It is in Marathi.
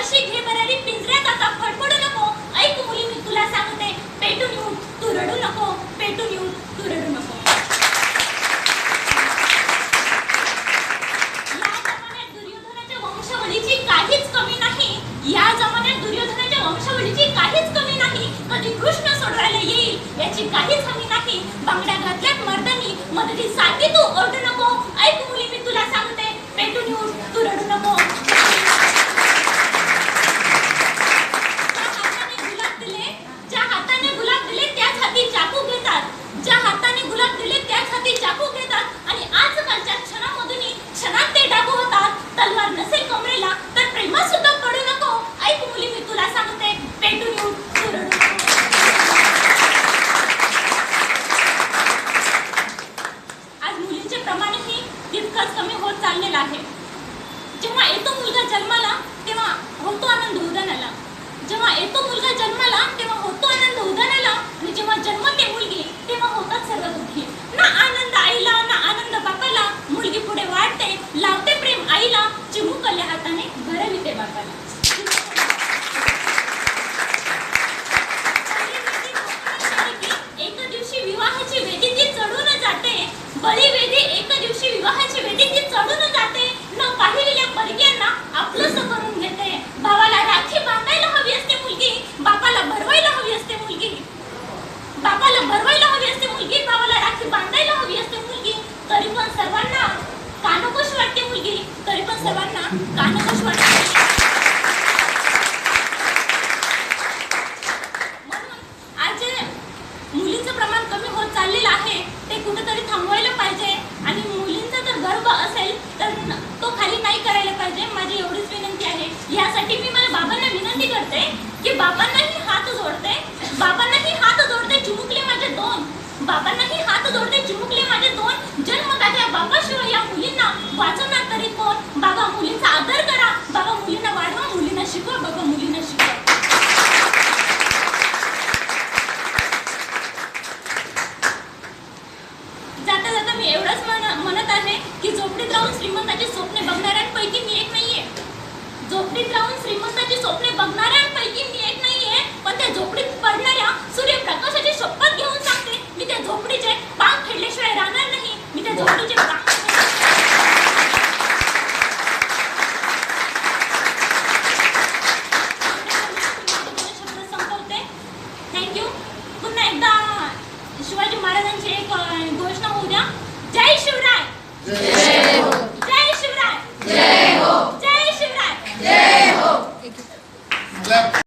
अशी घे बरारी पिंजऱ्यात आता फडफडू नको. ऐक मुली मी तुला सांगते, पेटून येऊन तू रडू नको, पेटून येऊन तू रडू नको. या जमान्यात दुर्योधनाच्या वंशावळीची काहीच कमी नाही. या जमान्यात दुर्योधनाच्या वंशावळीची काहीच कमी नाही. कधी कृष्ण सोडवायला येईल याची काहीच हमी नाही. बांगड्या घातल्यात मर्दानी मदतीसाठी तू ओरडू नको. ऐक मुली मी तुला सांगते, पेटून येऊन तू रडू नको. ज्या हाताने गुलाब दिले त्याच हाती चाकू घेतात. ज्या हाताने गुलाब दिले त्याच हाती चाकू घेतात. आणि आजकालच्या क्षणामधून क्षणात ते डाकू होतात. तलवार नसेल कमरेला तर प्रेमात सुद्धा पडू नको. ऐक मुली मी तुला सांगते, पेटून येऊन तू रडू नको. आज मुलींचे प्रमाणही तितकंच कमी होत चाललेलं आहे. जेव्हा येतो मुलगा जन्माला तेव्हा होतो आनंद उदयाला. जेव्हा येतो मुलगा जन्माला तेव्हा होतो आनंद उदयाला. आणि जेव्हा जन्मते मुलगी तेव्हा होतात सर्व दुःखी. ना आनंद आईला ना आनंद बापाला. मुलगी पुढे वाढते, लावते प्रेम आईला. चिमुकल्या हाताने भरविते बापाला. एक दिवशी विवाहाची वेदी ती चढून जाते. बळीवेदी एक दिवशी विवाहाची वेदी ती चढून जाते. न पाहिलेल्या परक्यांना आपलंसं करून घेते. भावाला राखी बांधायला हवी असते मुलगी, बापाला भरवायला हवी असते मुलगी. बापाला भरवायला हवी असते मुलगी, भावाला राखी बांधायला हवी असते मुलगी. तरी पण सर्वांना कानकोश वाटते मुलगी, तरी पण सर्वांना कानकोश वाटते. म्हणून आज जे मुलींचं प्रमाण कमी होत चाललेलं आहे ते कुठेतरी थांबवायला पाहिजे. आणि मुलींचा जर गर्व असेल तर तो खाली नाही करायला पाहिजे. माझी एवढीच विनंती आहे. यासाठी मी माझ्या बाबांना विनंती करते की बाबांनाही हात जोडते, बाबांनाही हात जोडते, चिमुकले माझे दोन. बाबांनाही हात जोडते, चिमुकले माझे दोन. जन्मदात्या बाबाशिवाय या मुलींना वाचवणार तरी कोण? बाबा मुलींचा आदर करा, बाबा मुलींना वाढवा, मुलींना शिकवा, बाबा मुलींना शिकवा. जाता जाता मी एवढंच म्हणत आहे की झोपडीत राहून श्रीमंताची स्वप्ने बघणाऱ्यांपैकी मी एक नाहीये. झोपडीत राहून श्रीमंताची स्वप्ने बघणाऱ्यांपैकी मी एक नाहीये. पण त्या झोपडीत पडणाऱ्या सूर्यप्रकाशाची शपथ घेऊन सांगते, मी त्या झोपडीचे पांग फेडल्याशिवाय राहणार नाही. मी त्या झोपडीचे पांग शब्द संपवते. थँक्यू. पुन्हा एकदा शिवाजी महाराजांची एक घोषणा होऊ द्या. जय शिवराय. जय हो. जय शिवराय. जय हो. जय शिवराय. जय हो.